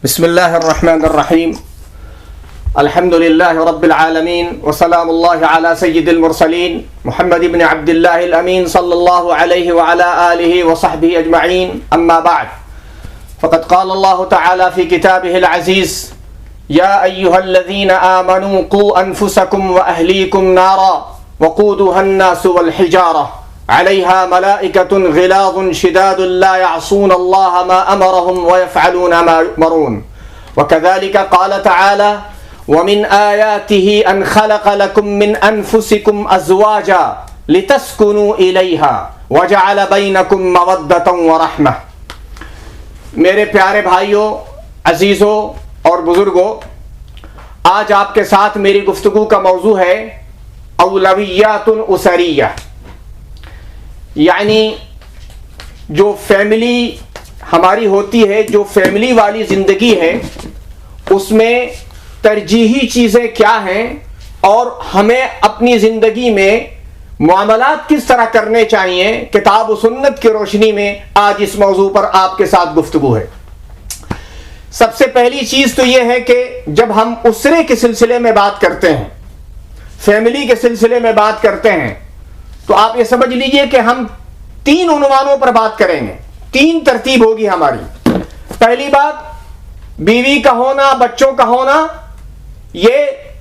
بسم الله الرحمن الرحيم. الحمد لله رب العالمين، وسلام الله على سيد المرسلين محمد بن عبد الله الأمين صلى الله عليه وعلى آله وصحبه أجمعين. أما بعد، فقد قال الله تعالى في كتابه العزيز: يا أيها الذين آمنوا قوا أنفسكم وأهليكم نارا وقودها الناس والحجارة عليها ملائكة غلاظ شداد لا يعصون الله ما أمرهم ويفعلون ما يؤمرون. وكذلك قال تعالى: ومن آياته أن خلق لكم من أنفسكم أزواجا لتسكنوا إليها وجعل بينكم مودة ورحمة. میرے پیارے بھائیوں، عزیزوں اور بزرگوں، آج آپ کے ساتھ میری گفتگو کا موضوع ہے اولویات اسریہ، یعنی جو فیملی ہماری ہوتی ہے، جو فیملی والی زندگی ہے، اس میں ترجیحی چیزیں کیا ہیں اور ہمیں اپنی زندگی میں معاملات کس طرح کرنے چاہیے. کتاب و سنت کی روشنی میں آج اس موضوع پر آپ کے ساتھ گفتگو ہے. سب سے پہلی چیز تو یہ ہے کہ جب ہم اسرے کے سلسلے میں بات کرتے ہیں، فیملی کے سلسلے میں بات کرتے ہیں، تو آپ یہ سمجھ لیجئے کہ ہم تین عنوانوں پر بات کریں گے، تین ترتیب ہوگی ہماری. پہلی بات، بیوی کا ہونا، بچوں کا ہونا، یہ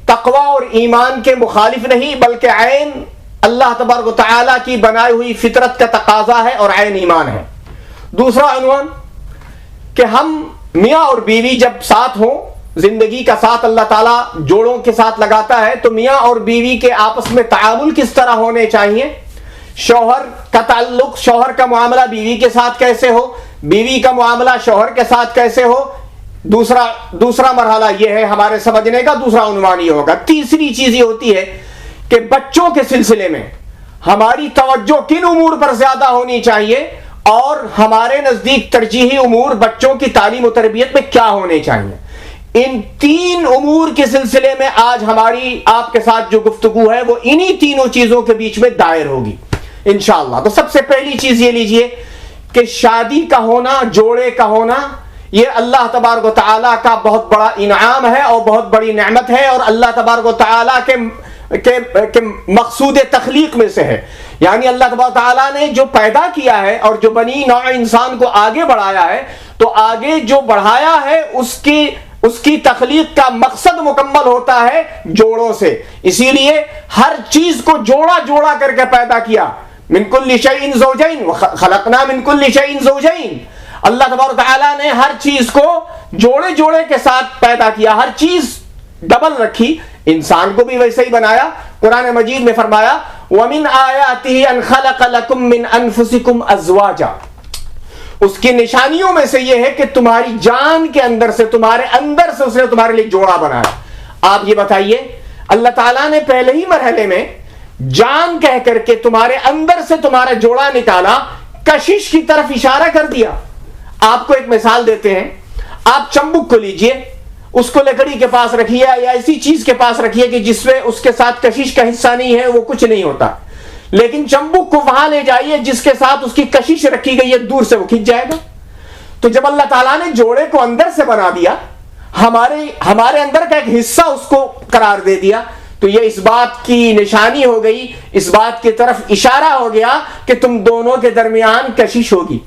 تقوی اور ایمان کے مخالف نہیں، بلکہ عین اللہ تبارک و تعالیٰ کی بنائی ہوئی فطرت کا تقاضا ہے اور عین ایمان ہے. دوسرا عنوان کہ ہم میاں اور بیوی جب ساتھ ہوں، زندگی کا ساتھ اللہ تعالیٰ جوڑوں کے ساتھ لگاتا ہے، تو میاں اور بیوی کے آپس میں تعامل کس طرح ہونے چاہیے، شوہر کا تعلق، شوہر کا معاملہ بیوی کے ساتھ کیسے ہو، بیوی کا معاملہ شوہر کے ساتھ کیسے ہو. دوسرا مرحلہ یہ ہے ہمارے سمجھنے کا، دوسرا عنوان یہ ہوگا. تیسری چیز یہ ہوتی ہے کہ بچوں کے سلسلے میں ہماری توجہ کن امور پر زیادہ ہونی چاہیے اور ہمارے نزدیک ترجیحی امور بچوں کی تعلیم و تربیت میں کیا ہونے چاہیے. ان تین امور کے سلسلے میں آج ہماری آپ کے ساتھ جو گفتگو ہے وہ انہی تینوں چیزوں کے بیچ میں دائر ہوگی انشاءاللہ. تو سب سے پہلی چیز یہ لیجئے کہ شادی کا ہونا، جوڑے کا ہونا، یہ اللہ تبارک و تعالیٰ کا بہت بڑا انعام ہے اور بہت بڑی نعمت ہے، اور اللہ تبارک و تعالیٰ کے مقصود تخلیق میں سے ہے. یعنی اللہ تبارک و تعالیٰ نے جو پیدا کیا ہے اور جو بنی نوع انسان کو آگے بڑھایا ہے، تو آگے جو بڑھایا ہے اس کی تخلیق کا مقصد مکمل ہوتا ہے جوڑوں سے. اسی لیے ہر چیز کو جوڑا جوڑا کر کے پیدا کیا. من کل شیء زوجین خلقنا من کل شیء زوجین. اللہ تبارک تعالیٰ نے ہر چیز کو جوڑے جوڑے کے ساتھ پیدا کیا، ہر چیز ڈبل رکھی. انسان کو بھی ویسے ہی بنایا. قرآن مجید میں فرمایا: وَمِنْ آيَاتِهِ أَنْ خَلَقَ لَكُم مِّنْ أَنفُسِكُمْ أَزْوَاجًا. اس کی نشانیوں میں سے یہ ہے کہ تمہاری جان کے اندر سے، تمہارے اندر سے اس نے تمہارے لیے جوڑا بنایا. آپ یہ بتائیے، اللہ تعالیٰ نے پہلے ہی مرحلے میں جان کہہ کر کے تمہارے اندر سے تمہارا جوڑا نکالا، کشش کی طرف اشارہ کر دیا. آپ کو ایک مثال دیتے ہیں. آپ چمبک کو لیجئے، اس کو لکڑی کے پاس رکھیے یا ایسی چیز کے پاس رکھیے کہ جس میں اس کے ساتھ کشش کا حصہ نہیں ہے، وہ کچھ نہیں ہوتا. لیکن چمبک کو وہاں لے جائیے جس کے ساتھ اس کی کشش رکھی گئی ہے، دور سے وہ کھنچ جائے گا. تو جب اللہ تعالیٰ نے جوڑے کو اندر سے بنا دیا، ہمارے اندر کا ایک حصہ اس کو قرار دے دیا، تو یہ اس بات کی نشانی ہو گئی، اس بات کی طرف اشارہ ہو گیا کہ تم دونوں کے درمیان کشش ہوگی،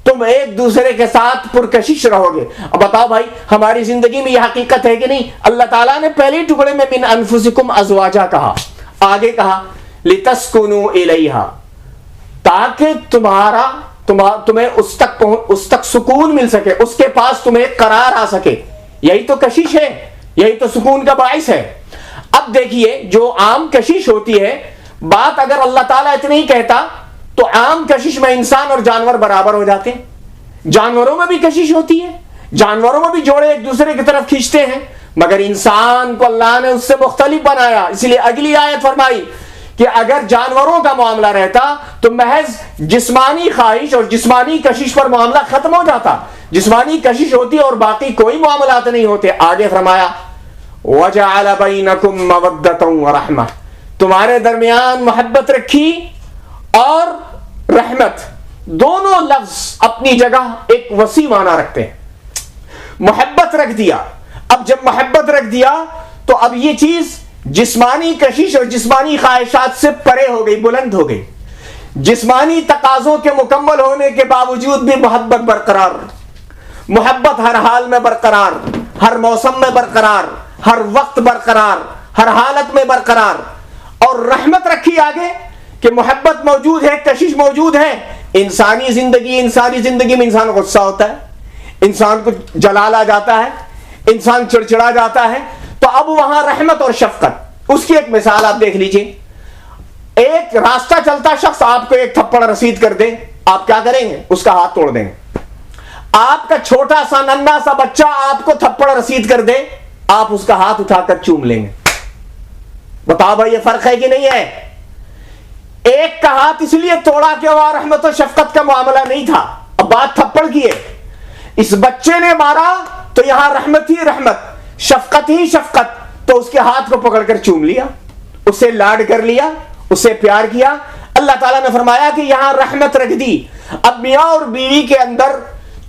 تم ایک دوسرے کے ساتھ پرکشش رہو گے. اب بتاؤ بھائی، ہماری زندگی میں یہ حقیقت ہے کہ نہیں؟ اللہ تعالیٰ نے پہلے ٹکڑے میں من انفسکم ازواجا کہا، آگے کہا لتسکنوا الیہا، تاکہ تمہیں اس تک سکون مل سکے، اس کے پاس تمہیں قرار آ سکے. یہی تو کشش ہے، یہی تو سکون کا باعث ہے. اب دیکھیے، جو عام کشش ہوتی ہے، بات اگر اللہ تعالیٰ اتنی کہتا تو عام کشش میں انسان اور جانور برابر ہو جاتے ہیں. جانوروں میں بھی کشش ہوتی ہے، جانوروں میں بھی جوڑے ایک دوسرے کی طرف کھینچتے ہیں، مگر انسان کو اللہ نے اس سے مختلف بنایا. اس لیے اگلی آیت فرمائی کہ اگر جانوروں کا معاملہ رہتا تو محض جسمانی خواہش اور جسمانی کشش پر معاملہ ختم ہو جاتا، جسمانی کشش ہوتی اور باقی کوئی معاملات نہیں ہوتے. آگے فرمایا وَجَعَلَ بَيْنَكُمْ مَوَدَّةً وَرَحْمَةً، تمہارے درمیان محبت رکھی اور رحمت. دونوں لفظ اپنی جگہ ایک وسیع معنی رکھتے ہیں. محبت محبت رکھ دیا. اب جب محبت رکھ دیا تو اب یہ چیز جسمانی کشش اور جسمانی خواہشات سے پرے ہو گئی, بلند ہو گئی. جسمانی تقاضوں کے مکمل ہونے کے باوجود بھی محبت برقرار, محبت ہر حال میں برقرار, ہر موسم میں برقرار, ہر وقت برقرار, ہر حالت میں برقرار. اور رحمت رکھی آگے کہ محبت موجود ہے, کشش موجود ہے. انسانی زندگی میں انسان غصہ ہوتا ہے, انسان کو جلال آ جاتا ہے, انسان چڑچڑا جاتا ہے. تو اب وہاں رحمت اور شفقت. اس کی ایک مثال آپ دیکھ لیجئے. ایک راستہ چلتا شخص آپ کو ایک تھپڑ رسید کر دے, آپ کیا کریں گے؟ اس کا ہاتھ توڑ دیں گے. آپ کا چھوٹا سا ننھا سا بچہ آپ کو تھپڑ رسید کر دے, آپ اس کا ہاتھ اٹھا کر چوم لیں گے. بتاؤ بھائی یہ فرق ہے کہ نہیں ہے؟ ایک کا ہاتھ اس لیے توڑا کہ وہاں رحمت و شفقت کا معاملہ نہیں تھا, اب بات تھپڑ کی ہے. اس بچے نے مارا تو یہاں رحمت ہی رحمت, شفقت ہی شفقت, تو اس کے ہاتھ کو پکڑ کر چوم لیا, اسے لاڈ کر لیا, اسے پیار کیا. اللہ تعالیٰ نے فرمایا کہ یہاں رحمت رکھ دی. اب میاں اور بیوی کے اندر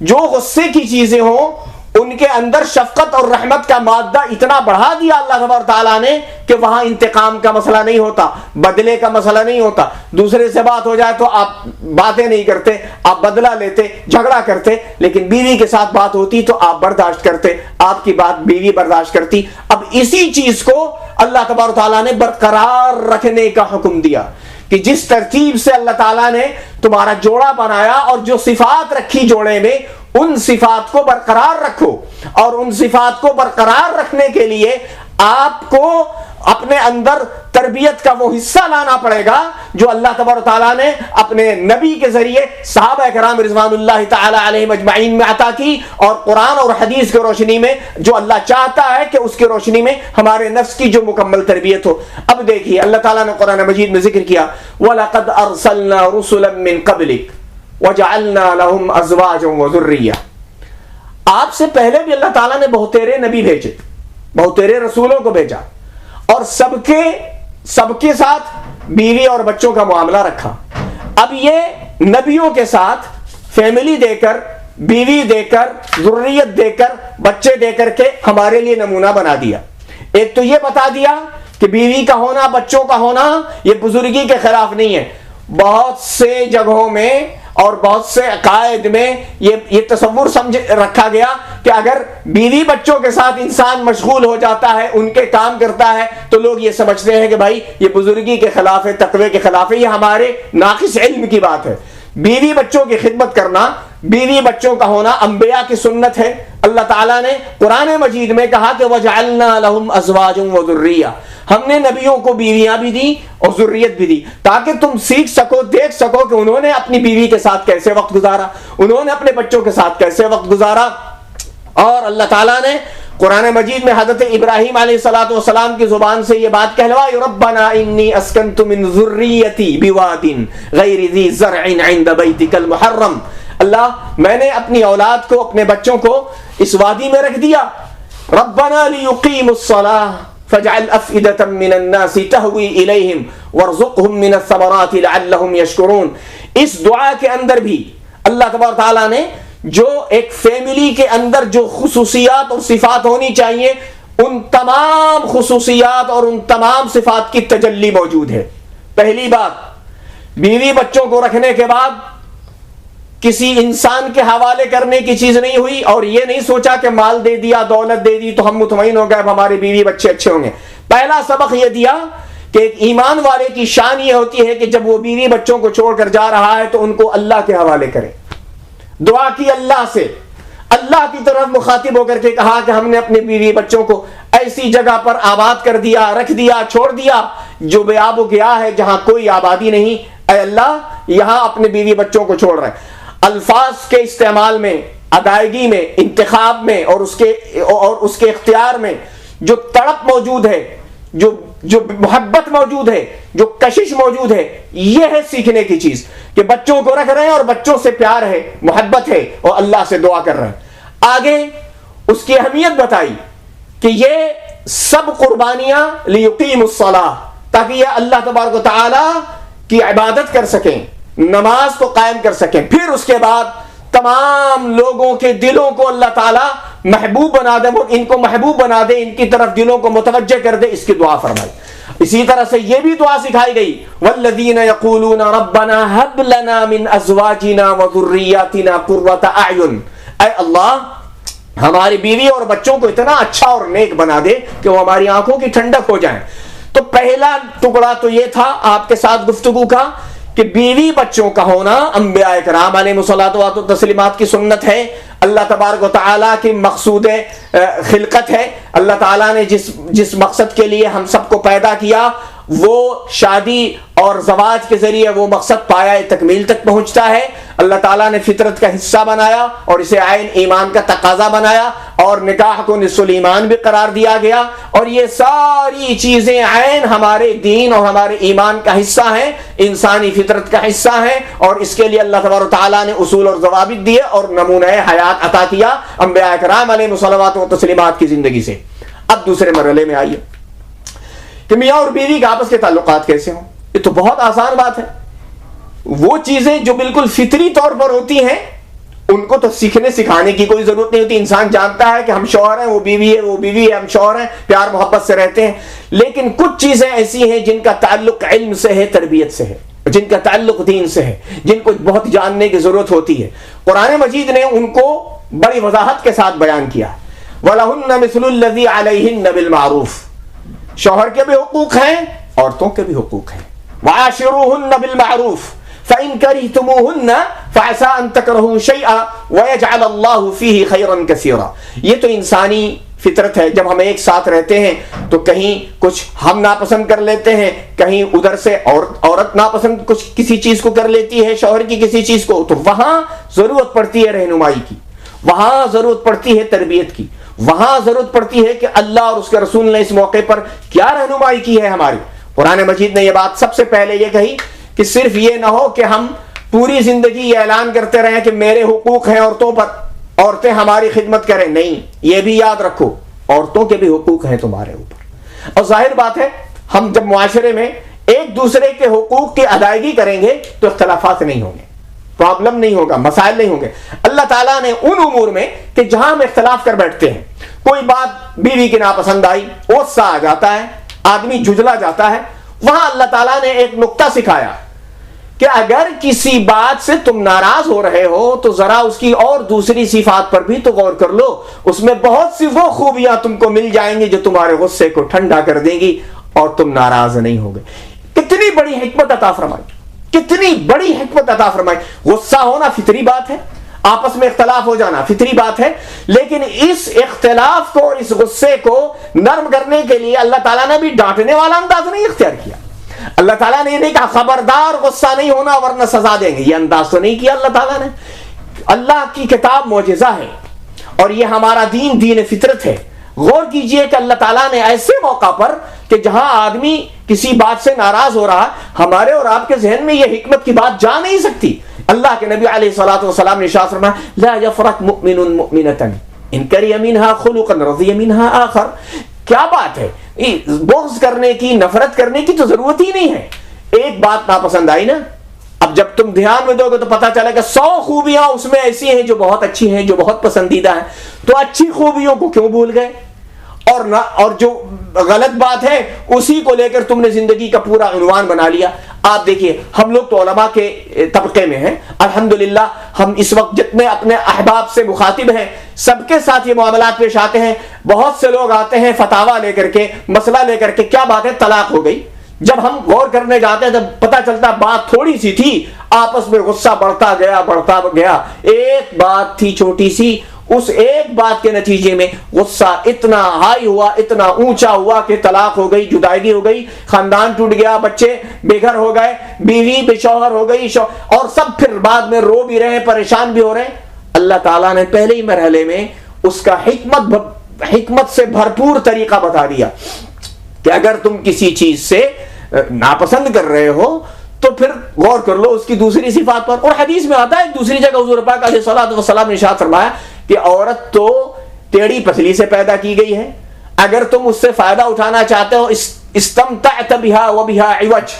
جو غصے کی چیزیں ہوں ان کے اندر شفقت اور رحمت کا مادہ اتنا بڑھا دیا اللہ تبارک تعالیٰ نے کہ وہاں انتقام کا مسئلہ نہیں ہوتا, بدلے کا مسئلہ نہیں ہوتا. دوسرے سے بات ہو جائے تو آپ باتیں نہیں کرتے, آپ بدلہ لیتے, جھگڑا کرتے. لیکن بیوی کے ساتھ بات ہوتی تو آپ برداشت کرتے, آپ کی بات بیوی برداشت کرتی. اب اسی چیز کو اللہ تبارک تعالیٰ نے برقرار رکھنے کا حکم دیا کہ جس ترتیب سے اللہ تعالیٰ نے تمہارا جوڑا بنایا اور جو صفات رکھی جوڑے میں, ان صفات کو برقرار رکھو. اور ان صفات کو برقرار رکھنے کے لیے آپ کو اپنے اندر تربیت کا وہ حصہ لانا پڑے گا جو اللہ تبارک تعالیٰ نے اپنے نبی کے ذریعے صحابہ کرام رضوان اللہ تعالی علیہم اجمعین میں عطا کی, اور قرآن اور حدیث کی روشنی میں جو اللہ چاہتا ہے کہ اس کی روشنی میں ہمارے نفس کی جو مکمل تربیت ہو. اب دیکھیے اللہ تعالیٰ نے قرآن مجید میں ذکر کیا وَلَقَدْ أَرْسَلْنَا رُسُلًا مِّن قَبْلِكَ وَجَعَلْنَا لَهُمْ أَزْوَاجًا وَذُرِّيَّةً. آپ سے پہلے بھی اللہ تعالیٰ نے بہتیرے نبی بھیجے, بہتیرے رسولوں کو بھیجا, اور سب کے ساتھ بیوی اور بچوں کا معاملہ رکھا. اب یہ نبیوں کے ساتھ فیملی دے کر, بیوی دے کر, ذریت دے کر, بچے دے کر کے ہمارے لیے نمونہ بنا دیا. ایک تو یہ بتا دیا کہ بیوی کا ہونا, بچوں کا ہونا یہ بزرگی کے خلاف نہیں ہے. بہت سے جگہوں میں اور بہت سے عقائد میں یہ تصور سمجھ رکھا گیا کہ اگر بیوی بچوں کے ساتھ انسان مشغول ہو جاتا ہے, ان کے کام کرتا ہے, تو لوگ یہ سمجھتے ہیں کہ بھائی یہ بزرگی کے خلاف ہے, تقوی کے خلاف ہے. یہ ہمارے ناقص علم کی بات ہے. بیوی بچوں کی خدمت کرنا, بیوی بچوں کا ہونا انبیاء کی سنت ہے. اللہ تعالیٰ نے قرآن مجید میں کہا کہ وَجَعَلْنَا لَهُمْ أَزْوَاجًا وَذُرِّيَّةً, ہم نے نبیوں کو بیویاں بھی دی اور ذریت بھی دی تاکہ تم سیکھ سکو, دیکھ سکو کہ انہوں نے اپنی بیوی کے ساتھ کیسے وقت گزارا, انہوں نے اپنے بچوں کے ساتھ کیسے وقت گزارا. اور اللہ تعالیٰ نے قرآن مجید میں حضرت ابراہیم علیہ الصلوۃ والسلام کی زبان سے یہ بات کہلوائی ربنا انی اسکنت من ذریتی بواد غیر ذی زرع عند بیتک المحرم. اللہ میں نے اپنی اولاد کو, اپنے بچوں کو اس وادی میں رکھ دیا. ربنا لیقیموا الصلاۃ فاجعل افئدة من الناس تهوی الیہم وارزقهم من الثمرات لعلهم یشکرون. اس دعا کے اندر بھی اللہ تبارک تعالیٰ نے جو ایک فیملی کے اندر جو خصوصیات اور صفات ہونی چاہیے, ان تمام خصوصیات اور ان تمام صفات کی تجلی موجود ہے. پہلی بات, بیوی بچوں کو رکھنے کے بعد کسی انسان کے حوالے کرنے کی چیز نہیں ہوئی, اور یہ نہیں سوچا کہ مال دے دیا, دولت دے دی تو ہم مطمئن ہو گئے, اب ہمارے بیوی بچے اچھے ہوں گے. پہلا سبق یہ دیا کہ ایک ایمان والے کی شان یہ ہوتی ہے کہ جب وہ بیوی بچوں کو چھوڑ کر جا رہا ہے تو ان کو اللہ کے حوالے کرے. دعا کی اللہ سے, اللہ کی طرف مخاطب ہو کر کے کہا کہ ہم نے اپنے بیوی بچوں کو ایسی جگہ پر آباد کر دیا, رکھ دیا, چھوڑ دیا جو بے آب و گیا ہے, جہاں کوئی آبادی نہیں. اے اللہ یہاں اپنے بیوی بچوں کو چھوڑ رہے. الفاظ کے استعمال میں, ادائیگی میں, انتخاب میں اور اس کے اختیار میں جو تڑپ موجود ہے, جو محبت موجود ہے, جو کشش موجود ہے, یہ ہے سیکھنے کی چیز کہ بچوں کو رکھ رہے ہیں اور بچوں سے پیار ہے, محبت ہے, اور اللہ سے دعا کر رہے ہیں. آگے اس کی اہمیت بتائی کہ یہ سب قربانیاں لیقیموا الصلاۃ, تاکہ یہ اللہ تبارک و تعالی کی عبادت کر سکیں, نماز کو قائم کر سکیں. پھر اس کے بعد تمام لوگوں کے دلوں کو اللہ تعالیٰ محبوب بنا دے، ان کو محبوب بنا دے، ان کی طرف دلوں کو متوجہ کر دے، اس کی دعا فرمائی۔ اسی طرح سے یہ بھی دعا سکھائی گئی، والذین یقولون ربنا هب لنا من ازواجنا وذریاتنا قرۃ اعین، اے اللہ ہماری بیوی اور بچوں کو اتنا اچھا اور نیک بنا دے کہ وہ ہماری آنکھوں کی ٹھنڈک ہو جائیں۔ تو پہلا ٹکڑا تو یہ تھا آپ کے ساتھ گفتگو کا کہ بیوی بچوں کا ہونا انبیاء کرام علیہ الصلوۃ والتسلیمات کی سنت ہے، اللہ تبارک و تعالیٰ کی مقصود خلقت ہے۔ اللہ تعالیٰ نے جس مقصد کے لیے ہم سب کو پیدا کیا، وہ شادی اور زواج کے ذریعے وہ مقصد پایہ تکمیل تک پہنچتا ہے۔ اللہ تعالیٰ نے فطرت کا حصہ بنایا اور اسے عین ایمان کا تقاضا بنایا، اور نکاح کو نصف الایمان بھی قرار دیا گیا، اور یہ ساری چیزیں عین ہمارے دین اور ہمارے ایمان کا حصہ ہیں، انسانی فطرت کا حصہ ہیں، اور اس کے لیے اللہ تبارک و تعالیٰ نے اصول اور ضوابط دیے اور نمونہ حیات عطا کیا انبیاء کرام علیہ الصلوات والتسلیمات کی زندگی سے۔ اب دوسرے مرحلے میں آئیے کہ میاں اور بیوی کے آپس کے تعلقات کیسے ہوں۔ یہ تو بہت آسان بات ہے، وہ چیزیں جو بالکل فطری طور پر ہوتی ہیں ان کو تو سیکھنے سکھانے کی کوئی ضرورت نہیں ہوتی، انسان جانتا ہے کہ ہم شوہر ہیں، وہ بیوی ہے، وہ بیوی ہے، ہم شوہر ہیں، پیار محبت سے رہتے ہیں۔ لیکن کچھ چیزیں ایسی ہیں جن کا تعلق علم سے ہے، تربیت سے ہے، جن کا تعلق دین سے ہے، جن کو بہت جاننے کی ضرورت ہوتی ہے۔ قرآن مجید نے ان کو بڑی وضاحت کے ساتھ بیان کیا، وَلَهُنَّ مِثْلُ الَّذِي عَلَيْهِنَّ بِالْمَعْرُوفِ، شوہر کے بھی حقوق ہیں، عورتوں کے بھی حقوق ہیں۔ وَعَاشِرُوهُنَّ بِالْمَعْرُوفِ فَإِن كَرِهْتُمُوهُنَّ فَعَسَىٰ أَن تَكْرَهُوا شَيْئًا وَيَجْعَلَ اللَّهُ فِيهِ خَيْرًا كَثِيرًا۔ یہ تو انسانی فطرت ہے، جب ہم ایک ساتھ رہتے ہیں تو کہیں کچھ ہم ناپسند کر لیتے ہیں، کہیں ادھر سے عورت ناپسند کچھ کسی چیز کو کر لیتی ہے، شوہر کی کسی چیز کو، تو وہاں ضرورت پڑتی ہے رہنمائی کی، وہاں ضرورت پڑتی ہے تربیت کی، وہاں ضرورت پڑتی ہے کہ اللہ اور اس کے رسول نے اس موقع پر کیا رہنمائی کی ہے ہماری۔ قرآن مجید نے یہ بات سب سے پہلے یہ کہی کہ صرف یہ نہ ہو کہ ہم پوری زندگی یہ اعلان کرتے رہیں کہ میرے حقوق ہیں عورتوں پر، عورتیں ہماری خدمت کریں، نہیں، یہ بھی یاد رکھو عورتوں کے بھی حقوق ہیں تمہارے اوپر۔ اور ظاہر بات ہے ہم جب معاشرے میں ایک دوسرے کے حقوق کی ادائیگی کریں گے تو اختلافات نہیں ہوں گے، پرابلم نہیں ہوگا، مسائل نہیں ہوں گے۔ اللہ تعالیٰ نے ان امور میں کہ جہاں ہم اختلاف کر بیٹھتے ہیں، کوئی بات بیوی کی ناپسند آئی، غصہ آ جاتا ہے، آدمی جھجلا جاتا ہے، وہاں اللہ تعالیٰ نے ایک نقطہ سکھایا کہ اگر کسی بات سے تم ناراض ہو رہے ہو تو ذرا اس کی اور دوسری صفات پر بھی تو غور کر لو، اس میں بہت سی وہ خوبیاں تم کو مل جائیں گی جو تمہارے غصے کو ٹھنڈا کر دیں گی اور تم ناراض نہیں ہوگے۔ کتنی بڑی حکمت عطا فرمائی، کتنی بڑی حکمت عطا فرمائی۔ غصہ ہونا فطری بات ہے، آپس میں اختلاف ہو جانا فطری بات ہے، لیکن اس اختلاف کو اور اس غصے کو نرم کرنے کے لیے اللہ تعالیٰ نے بھی ڈانٹنے والا انداز نہیں اختیار کیا۔ اللہ تعالیٰ نے یہ نہیں کہا خبردار غصہ نہیں ہونا ورنہ سزا دیں گے، یہ انداز تو نہیں کیا اللہ تعالیٰ نے۔ اللہ کی کتاب معجزہ ہے اور یہ ہمارا دین دین فطرت ہے۔ غور کیجئے کہ اللہ تعالیٰ نے ایسے موقع پر کہ جہاں آدمی کسی بات سے ناراض ہو رہا، ہمارے اور آپ کے ذہن میں یہ حکمت کی بات جا نہیں سکتی۔ اللہ کے نبی علیہ الصلوۃ والسلام نے ارشاد فرمایا لا یفرق مؤمن مؤمنۃ ان کری منها خلقا رضی منها آخر۔ کیا بات ہے، بغض کرنے کی، نفرت کرنے کی تو ضرورت ہی نہیں ہے۔ ایک بات ناپسند آئی نا، اب جب تم دھیان میں دو گے تو پتا چلے گا 100 خوبیاں اس میں ایسی ہیں جو بہت اچھی ہیں، جو بہت پسندیدہ ہیں، تو اچھی خوبیوں کو کیوں بھول گئے؟ اور جو غلط بات ہے اسی کو لے کر تم نے زندگی کا پورا عنوان بنا لیا۔ آپ دیکھیے ہم لوگ تو علماء کے طبقے میں ہیں، الحمدللہ ہم اس وقت جتنے اپنے احباب سے مخاطب ہیں سب کے ساتھ یہ معاملات پیش آتے ہیں۔ بہت سے لوگ آتے ہیں فتاوا لے کر کے، مسئلہ لے کر کے، کیا بات ہے طلاق ہو گئی۔ جب ہم غور کرنے جاتے ہیں جب پتا چلتا بات تھوڑی سی تھی، آپس میں غصہ بڑھتا گیا، ایک بات تھی چھوٹی سی، اس ایک بات کے نتیجے میں غصہ اتنا ہائی ہوا، اتنا اونچا ہوا کہ طلاق ہو گئی، جدائیگی ہو گئی، خاندان ٹوٹ گیا، بچے بے گھر ہو گئے، بیوی بے شوہر ہو گئی، اور سب پھر بعد میں رو بھی رہے ہیں، پریشان بھی ہو رہے ہیں۔ اللہ تعالیٰ نے پہلے ہی مرحلے میں اس کا حکمت سے بھرپور طریقہ بتا دیا کہ اگر تم کسی چیز سے ناپسند کر رہے ہو تو پھر غور کر لو اس کی دوسری صفات پر۔ اور حدیث میں آتا ہے دوسری جگہ حضور پاک علیہ الصلوۃ والسلام نے ارشاد فرمایا کہ عورت تو ٹیڑھی پسلی سے پیدا کی گئی ہے، اگر تم اس سے فائدہ اٹھانا چاہتے ہو استمتعت بها وبها عوج،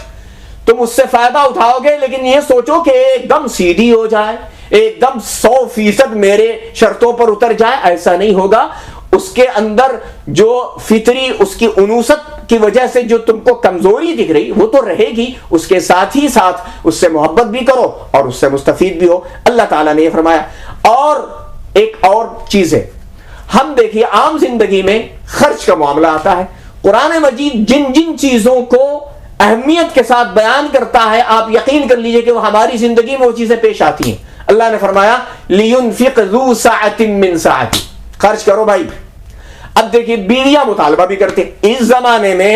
تم اس سے فائدہ اٹھاؤ گے لیکن یہ سوچو کہ ایک دم سیدھی ہو جائے، ایک دم 100% میرے شرطوں پر اتر جائے، ایسا نہیں ہوگا. اس کے اندر جو فطری اس کی انوثت کی وجہ سے جو تم کو کمزوری دکھ رہی وہ تو رہے گی، اس کے ساتھ ہی ساتھ اس سے محبت بھی کرو اور اس سے مستفید بھی ہو. اللہ تعالیٰ نے یہ فرمایا. اور ایک اور چیز ہے، ہم دیکھیے عام زندگی میں خرچ کا معاملہ آتا ہے. قرآن مجید جن جن چیزوں کو اہمیت کے ساتھ بیان کرتا ہے، آپ یقین کر لیجئے کہ وہ ہماری زندگی میں وہ چیزیں پیش آتی ہیں. اللہ نے فرمایا لِيُنْفِقْ ذُو سَعَةٍ مِّن سَعَتِهِ، خرچ کرو بھائی. اب دیکھیے بیویاں مطالبہ بھی کرتے ہیں. اس زمانے میں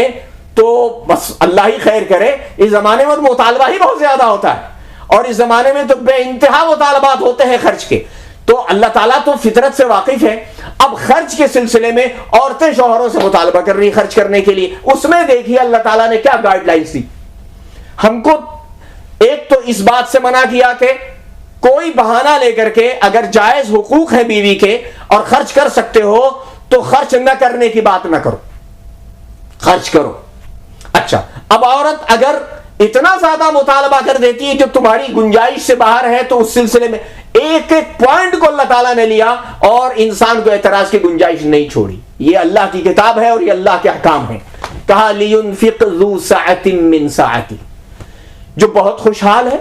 تو بس اللہ ہی خیر کرے، اس زمانے میں تو مطالبہ ہی بہت زیادہ ہوتا ہے، اور اس زمانے میں تو بے انتہا مطالبات ہوتے ہیں خرچ کے. تو اللہ تعالیٰ تو فطرت سے واقف ہے. اب خرچ کے سلسلے میں عورتیں شوہروں سے مطالبہ کر رہی خرچ کرنے کے لیے. اس میں دیکھیے اللہ تعالیٰ نے کیا گائیڈ لائنز دی ہم کو. ایک تو اس بات سے منع کیا کہ کوئی بہانہ لے کر کے اگر جائز حقوق ہے بیوی کے اور خرچ کر سکتے ہو تو خرچ نہ کرنے کی بات نہ کرو، خرچ کرو. اچھا، اب عورت اگر اتنا زیادہ مطالبہ کر دیتی ہے جو تمہاری گنجائش سے باہر ہے تو اس سلسلے میں ایک ایک پوائنٹ کو اللہ تعالیٰ نے لیا اور انسان کو اعتراض کی گنجائش نہیں چھوڑی. یہ اللہ کی کتاب ہے اور یہ اللہ کے احکام ہیں. کہا لِيُنْفِقْ ذُو سَعَةٍ مِّن سَعَتِهِ، جو بہت خوشحال ہے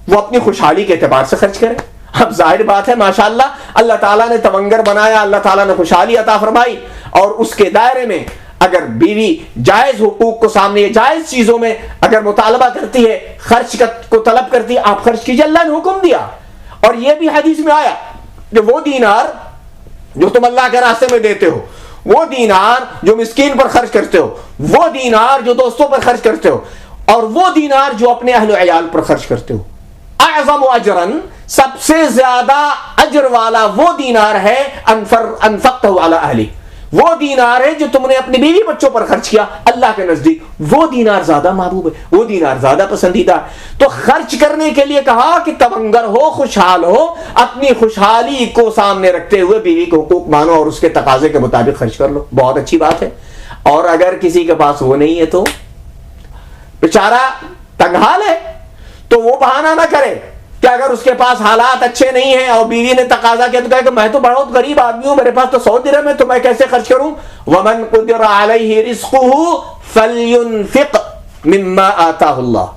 وہ اپنی خوشحالی کے اعتبار سے خرچ کرے. اب ظاہر بات ہے ماشاءاللہ اللہ تعالیٰ نے تونگر بنایا، اللہ تعالیٰ نے خوشحالی عطا فرمائی، اور اس کے دائرے میں اگر بیوی جائز حقوق کو سامنے جائز چیزوں میں اگر مطالبہ کرتی ہے، خرچ کو طلب کرتی ہے، آپ خرچ کیجئے. اللہ نے حکم دیا. اور یہ بھی حدیث میں آیا کہ وہ دینار جو تم اللہ کے راستے میں دیتے ہو، وہ دینار جو مسکین پر خرچ کرتے ہو، وہ دینار جو دوستوں پر خرچ کرتے ہو، اور وہ دینار جو اپنے اہل و عیال پر خرچ کرتے ہو، اعظم اجرن، سب سے زیادہ اجر والا وہ دینار ہے انفقتہ علی اہلی، وہ دینار ہے جو تم نے اپنی بیوی بچوں پر خرچ کیا. اللہ کے نزدیک وہ دینار زیادہ محبوب ہے، وہ دینار زیادہ پسندیدہ ہے. تو خرچ کرنے کے لیے کہا کہ تونگر ہو، خوشحال ہو، اپنی خوشحالی کو سامنے رکھتے ہوئے بیوی کو حقوق مانو اور اس کے تقاضے کے مطابق خرچ کر لو. بہت اچھی بات ہے. اور اگر کسی کے پاس وہ نہیں ہے تو بیچارہ تنگحال ہے، تو وہ بہانہ نہ کرے کہ اگر اس کے پاس حالات اچھے نہیں ہیں اور بیوی نے تقاضا کیا تو کہے کہ میں تو بہت غریب آدمی ہوں، میرے پاس تو 100 درہم ہے، تو میں کیسے خرچ کروں. وَمَنْ قُدِرَ عَلَيْهِ رِزْقُهُ فَلْيُنْفِقْ مِمَّا آتَاهُ اللَّهُ.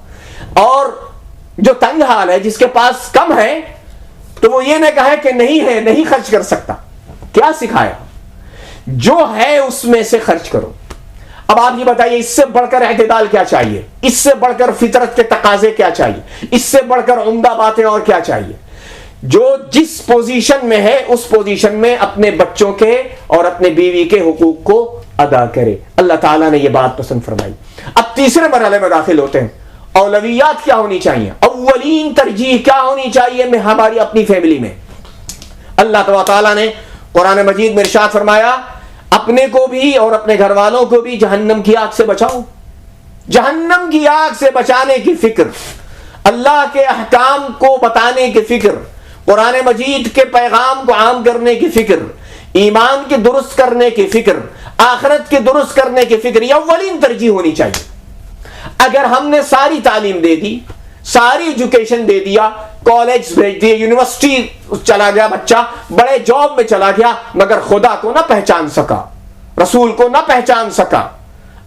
اور جو تنگ حال ہے، جس کے پاس کم ہے، تو وہ یہ نہ کہے کہ نہیں ہے، نہیں خرچ کر سکتا. کیا سکھایا؟ جو ہے اس میں سے خرچ کرو. اب آپ یہ بتائیے اس سے بڑھ کر اعتدال کیا چاہیے؟ اس سے بڑھ کر فطرت کے تقاضے کیا چاہیے؟ اس سے بڑھ کر عمدہ باتیں اور کیا چاہیے؟ جو جس پوزیشن میں ہے اس پوزیشن میں اپنے بچوں کے اور اپنے بیوی کے حقوق کو ادا کرے. اللہ تعالیٰ نے یہ بات پسند فرمائی. اب تیسرے مرحلے میں داخل ہوتے ہیں. اولویات کیا ہونی چاہیے؟ اولین ترجیح کیا ہونی چاہیے میں ہماری اپنی فیملی میں؟ اللہ تعالیٰ نے قرآن مجید میں ارشاد فرمایا اپنے کو بھی اور اپنے گھر والوں کو بھی جہنم کی آگ سے بچاؤ. جہنم کی آگ سے بچانے کی فکر، اللہ کے احکام کو بتانے کی فکر، قرآن مجید کے پیغام کو عام کرنے کی فکر، ایمان کی درست کرنے کی فکر، آخرت کی درست کرنے کی فکر، یہ اولین ترجیح ہونی چاہیے. اگر ہم نے ساری تعلیم دے دی، ساری ایجوکیشن دے دیا، کالج بھیج دیے، یونیورسٹی چلا گیا بچہ، بڑے جاب میں چلا گیا، مگر خدا کو نہ پہچان سکا، رسول کو نہ پہچان سکا،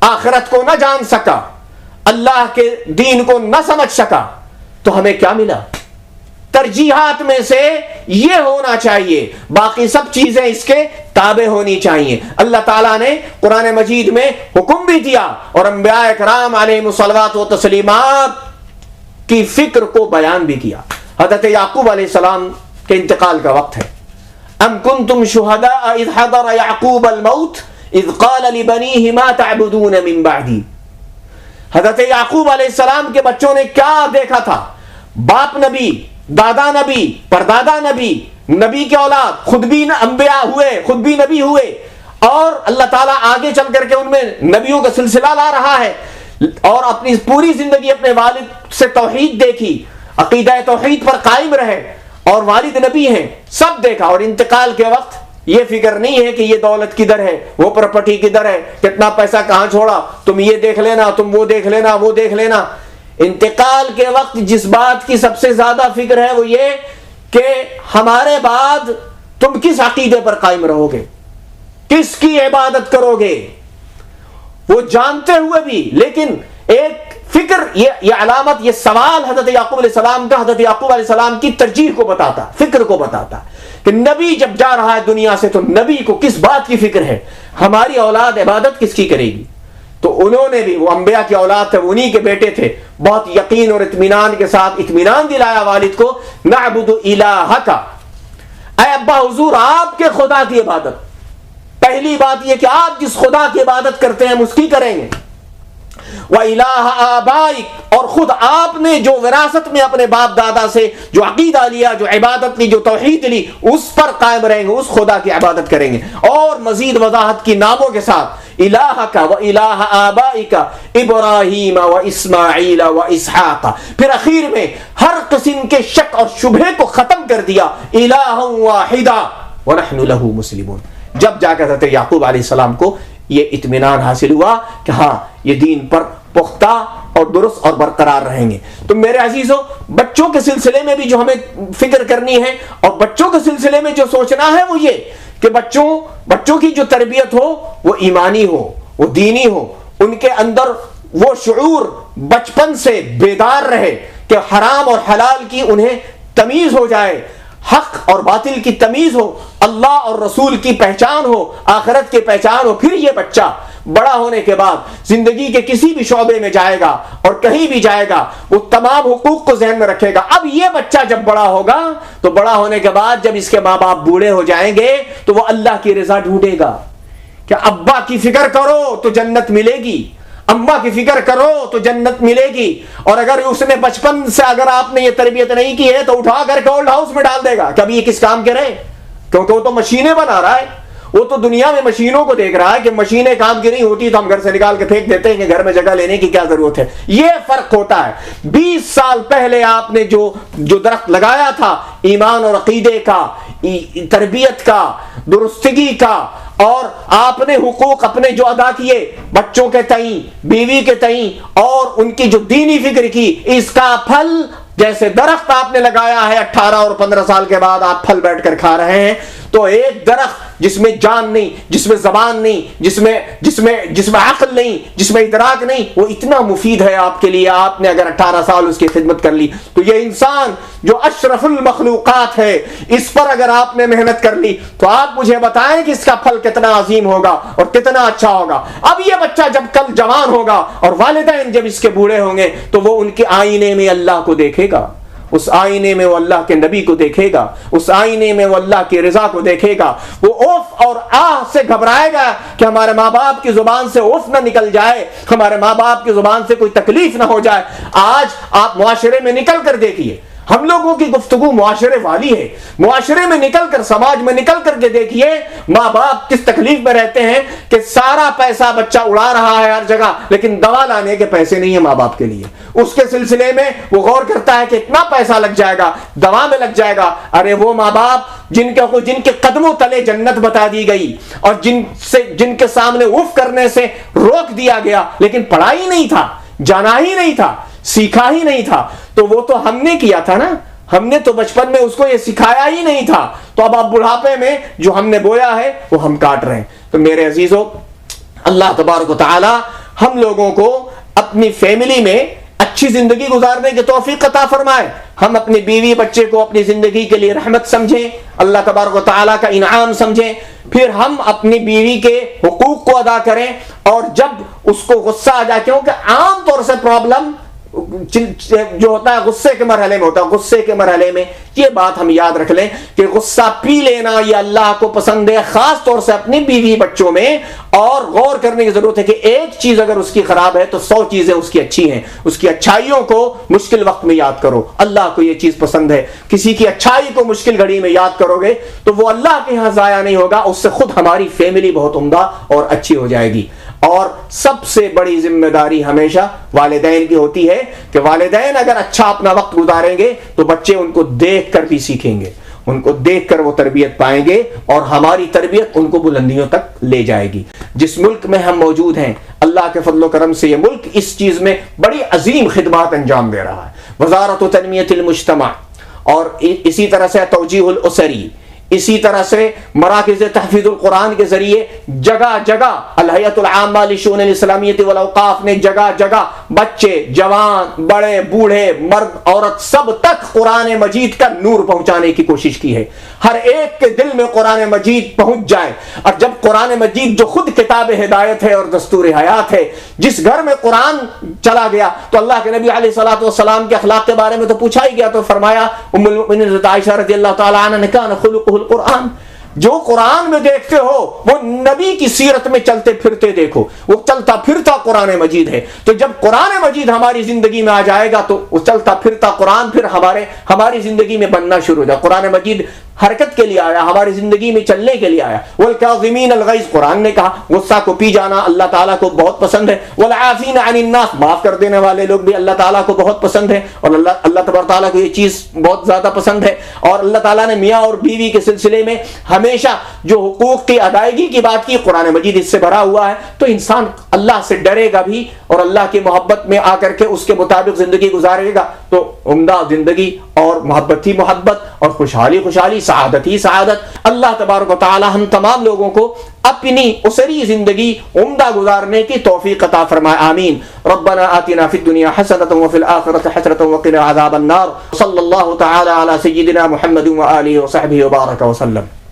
آخرت کو نہ جان سکا، اللہ کے دین کو نہ سمجھ سکا، تو ہمیں کیا ملا؟ ترجیحات میں سے یہ ہونا چاہیے، باقی سب چیزیں اس کے تابع ہونی چاہیے. اللہ تعالیٰ نے قرآن مجید میں حکم بھی دیا اور انبیاء کرام علیہم الصلوات و تسلیمات کی فکر کو بیان بھی کیا. حضرت یعقوب علیہ السلام کے انتقال کا وقت ہے. ام کنتم شہداء اذ حضر یعقوب الموت اذ قال لبنیہ ما تعبدون من بعدی. حضرت یعقوب علیہ السلام کے بچوں نے کیا دیکھا تھا؟ باپ نبی، دادا نبی، پردادا نبی، نبی کے اولاد، خود بھی انبیاء ہوئے، خود بھی نبی ہوئے، اور اللہ تعالیٰ آگے چل کر کے ان میں نبیوں کا سلسلہ لا رہا ہے، اور اپنی پوری زندگی اپنے والد سے توحید دیکھی، عقیدہ توحید پر قائم رہے، اور والد نبی ہیں، سب دیکھا. اور انتقال کے وقت یہ فکر نہیں ہے کہ یہ دولت کدھر ہے، وہ پراپرٹی کدھر ہے، کتنا پیسہ کہاں چھوڑا، تم یہ دیکھ لینا، تم وہ دیکھ لینا، وہ دیکھ لینا. انتقال کے وقت جس بات کی سب سے زیادہ فکر ہے وہ یہ کہ ہمارے بعد تم کس عقیدے پر قائم رہو گے، کس کی عبادت کرو گے، وہ جانتے ہوئے بھی لیکن ایک فکر، یہ علامت، یہ سوال حضرت یعقوب علیہ السلام کا حضرت یعقوب علیہ السلام کی ترجیح کو بتاتا، فکر کو بتاتا کہ نبی جب جا رہا ہے دنیا سے تو نبی کو کس بات کی فکر ہے، ہماری اولاد عبادت کس کی کرے گی. تو انہوں نے بھی، وہ انبیاء کی اولاد تھے، انہی کے بیٹے تھے، بہت یقین اور اطمینان کے ساتھ اطمینان دلایا والد کو، نعبد الہک، اے ابا حضور آپ کے خدا کی عبادت. پہلی بات یہ کہ آپ جس خدا کی عبادت کرتے ہیں ہم اس کی کریں گے. وَإِلَٰهَ آبَائِكَ، اور خود آپ نے جو وراثت میں اپنے باپ دادا سے جو عقیدہ لیا، جو عبادت لی، جو توحید لی، اس پر قائم رہیں گے، اس خدا کی عبادت کریں گے. اور مزید وضاحت کی ناموں کے ساتھ، الہک و الہ آبائک ابراہیم و اسماعیل و اسحاق. پھر اخیر میں ہر قسم کے شک اور شبہے کو ختم کر دیا، الہ واحدا ونحن له مسلمون. جب جا کر حضرت یعقوب علیہ السلام کو یہ اطمینان حاصل ہوا کہ ہاں یہ دین پر پختہ اور درست اور برقرار رہیں گے. تو میرے عزیزوں، بچوں کے سلسلے میں بھی جو ہمیں فکر کرنی ہے اور بچوں کے سلسلے میں جو سوچنا ہے وہ یہ کہ بچوں کی جو تربیت ہو وہ ایمانی ہو، وہ دینی ہو، ان کے اندر وہ شعور بچپن سے بیدار رہے کہ حرام اور حلال کی انہیں تمیز ہو جائے، حق اور باطل کی تمیز ہو، اللہ اور رسول کی پہچان ہو، آخرت کی پہچان ہو. پھر یہ بچہ بڑا ہونے کے بعد زندگی کے کسی بھی شعبے میں جائے گا اور کہیں بھی جائے گا وہ تمام حقوق کو ذہن میں رکھے گا. اب یہ بچہ جب بڑا ہوگا تو بڑا ہونے کے بعد جب اس کے ماں باپ بوڑھے ہو جائیں گے تو وہ اللہ کی رضا ڈھونڈے گا کہ ابا کی فکر کرو تو جنت ملے گی، اماں کی فکر کرو تو جنت ملے گی. اور اگر اس نے بچپن سے اگر آپ نے یہ تربیت نہیں کی ہے تو اٹھا کر کے اولڈ ہاؤس میں ڈال دے گا کہ ابھی یہ کس کام کے رہے، کیونکہ وہ تو مشینیں بنا رہا ہے، وہ تو دنیا میں مشینوں کو دیکھ رہا ہے کہ مشینیں کام کی نہیں ہوتی تو ہم گھر سے نکال کے پھینک دیتے ہیں کہ گھر میں جگہ لینے کی کیا ضرورت ہے. یہ فرق ہوتا ہے. 20 سال پہلے آپ نے جو درخت لگایا تھا ایمان اور عقیدے کا، تربیت کا، درستگی کا، اور آپ نے حقوق اپنے جو ادا کیے بچوں کے تئیں، بیوی کے تئیں، اور ان کی جو دینی فکر کی، اس کا پھل جیسے درخت آپ نے لگایا ہے 18 اور 15 سال کے بعد آپ پھل بیٹھ کر کھا رہے ہیں. تو ایک درخت جس میں جان نہیں، جس میں زبان نہیں، جس میں عقل نہیں، جس میں ادراک نہیں، وہ اتنا مفید ہے آپ کے لیے. آپ نے اگر 18 سال اس کی خدمت کر لی تو یہ انسان جو اشرف المخلوقات ہے اس پر اگر آپ نے محنت کر لی تو آپ مجھے بتائیں کہ اس کا پھل کتنا عظیم ہوگا اور کتنا اچھا ہوگا. اب یہ بچہ جب کل جوان ہوگا اور والدین جب اس کے بوڑھے ہوں گے تو وہ ان کے آئینے میں اللہ کو دیکھے گا، اس آئینے میں وہ اللہ کے نبی کو دیکھے گا، اس آئینے میں وہ اللہ کی رضا کو دیکھے گا. وہ اوف اور آہ سے گھبرائے گا کہ ہمارے ماں باپ کی زبان سے اوف نہ نکل جائے، ہمارے ماں باپ کی زبان سے کوئی تکلیف نہ ہو جائے. آج آپ معاشرے میں نکل کر دیکھیے، ہم لوگوں کی گفتگو معاشرے والی ہے. معاشرے میں نکل کر، سماج میں نکل کر کے دیکھیے ماں باپ کس تکلیف میں رہتے ہیں کہ سارا پیسہ بچہ اڑا رہا ہے ہر جگہ لیکن دوا لانے کے پیسے نہیں ہیں ماں باپ کے لیے. اس کے سلسلے میں وہ غور کرتا ہے کہ اتنا پیسہ لگ جائے گا، دوا میں لگ جائے گا. ارے وہ ماں باپ جن کے قدموں تلے جنت بتا دی گئی اور جن کے سامنے اف کرنے سے روک دیا گیا لیکن پڑھا ہی نہیں تھا، جانا ہی نہیں تھا، سیکھا ہی نہیں تھا، تو وہ تو ہم نے کیا تھا نا. ہم نے تو بچپن میں اس کو یہ سکھایا ہی نہیں تھا. تو اب بڑھاپے میں جو ہم نے بویا ہے وہ ہم کاٹ رہے ہیں. تو میرے عزیزو، اللہ تبارک و تعالی ہم لوگوں کو اپنی فیملی میں اچھی زندگی گزارنے کی توفیق عطا فرمائے. ہم اپنی بیوی بچے کو اپنی زندگی کے لیے رحمت سمجھیں، اللہ تبارک و تعالیٰ کا انعام سمجھیں. پھر ہم اپنی بیوی کے حقوق کو ادا کریں. اور جب اس کو غصہ آ جائے، کیونکہ عام طور سے پرابلم جو ہوتا ہے غصے کے مرحلے میں ہوتا ہے. غصے کے مرحلے میں یہ بات ہم یاد رکھ لیں کہ غصہ پی لینا یہ اللہ کو پسند ہے، خاص طور سے اپنی بیوی بچوں میں. اور غور کرنے کی ضرورت ہے کہ ایک چیز اگر اس کی خراب ہے تو 100 چیزیں اس کی اچھی ہیں. اس کی اچھائیوں کو مشکل وقت میں یاد کرو. اللہ کو یہ چیز پسند ہے. کسی کی اچھائی کو مشکل گھڑی میں یاد کرو گے تو وہ اللہ کے ہاں ضائع نہیں ہوگا، اس سے خود ہماری فیملی بہت عمدہ اور اچھی ہو جائے گی. اور سب سے بڑی ذمہ داری ہمیشہ والدین کی ہوتی ہے کہ والدین اگر اچھا اپنا وقت گزاریں گے تو بچے ان کو دیکھ کر بھی سیکھیں گے، ان کو دیکھ کر وہ تربیت پائیں گے اور ہماری تربیت ان کو بلندیوں تک لے جائے گی. جس ملک میں ہم موجود ہیں اللہ کے فضل و کرم سے یہ ملک اس چیز میں بڑی عظیم خدمات انجام دے رہا ہے. وزارت تنمیت المجتمع اور اسی طرح سے توجیہ الاسری، اسی طرح سے مراکز تحفیظ القرآن کے ذریعے جگہ جگہ الہیئۃ العامہ للشؤون الاسلامیہ والاوقاف نے جگہ جگہ بچے، جوان، بڑے، بوڑھے، مرد، عورت سب تک قرآن مجید کا نور پہنچانے کی کوشش کی ہے، ہر ایک کے دل میں قرآن مجید پہنچ جائے۔ اور جب قرآن مجید جو خود کتاب ہدایت ہے اور دستور حیات ہے، جس گھر میں قرآن چلا گیا تو اللہ کے نبی علیہ الصلوۃ والسلام کے اخلاق کے بارے میں تو پوچھا ہی گیا، تو فرمایا ام المؤمنین حضرت عائشہ رضی اللہ تعالی عنہا نے کہا خلقہ القرآن، جو قرآن میں دیکھتے ہو وہ نبی کی سیرت میں چلتے پھرتے دیکھو، وہ چلتا پھرتا قرآن مجید ہے۔ تو جب قرآن مجید ہماری زندگی میں آ جائے گا تو وہ چلتا پھرتا قرآن پھر ہماری زندگی میں بننا شروع ہو جائے۔ قرآن مجید حرکت کے لیے آیا، ہماری زندگی میں چلنے کے لیے آیا۔ والکاظمین الغیظ، قرآن نے کہا غصہ کو پی جانا اللہ تعالیٰ کو بہت پسند ہے۔ والعافین عن الناس، معاف کر دینے والے لوگ بھی اللہ تعالیٰ کو بہت پسند ہے، اور اللہ تبارک تعالیٰ کو یہ چیز بہت زیادہ پسند ہے۔ اور اللہ تعالیٰ نے میاں اور بیوی کے سلسلے میں ہمیشہ جو حقوق کی ادائیگی کی بات کی، قرآن مجید اس سے بھرا ہوا ہے۔ تو انسان اللہ سے ڈرے گا بھی اور اللہ کی محبت میں آ کر کے اس کے مطابق زندگی گزارے گا تو عمدہ زندگی اور محبت ہی محبت اور خوشحالی خوشحالی، سعادت ہی سعادت۔ اللہ تبارک و تعالی ہم تمام لوگوں کو اپنی اسری زندگی عمدہ گزارنے کی توفیق عطا فرمائے، آمین۔ ربنا آتنا فی الدنیا حسنۃ وفی الآخرۃ حسنۃ وقنا عذاب النار۔ صلی اللہ تعالی علی سیدنا محمد وآلہ وصحبہ وبارک وسلم۔